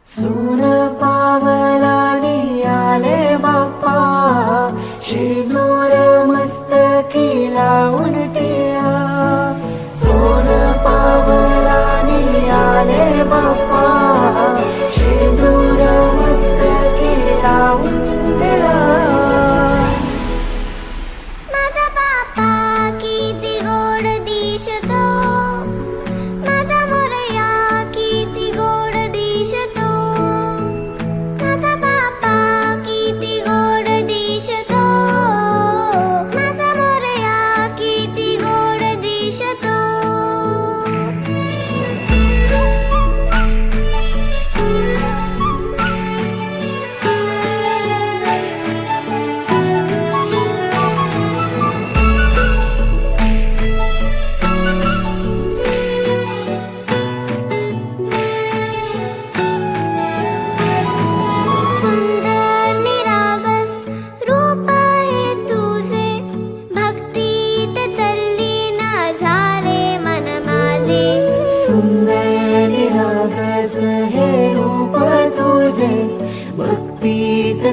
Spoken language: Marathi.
सून पावलानी आले बाप्पा, शेंदूर मस्तकी लावून टिळा. सोन पावलानी आले बाप्पा, शेंदूर मस्तकी लावून टिळा. माझा बाप्पा किती गोड दिसतो, माझा मोरया किती गोड दिसतो. माझा बाप्पा किती गोड दिसतो, माझा मोरया किती गोड दिसतो. सुंदर निरागस रूप आहे तुझे, भक्तीत तल्लीन झाले मन माझे. सुंदर निरागस हे रूप तुझे, भक्तीत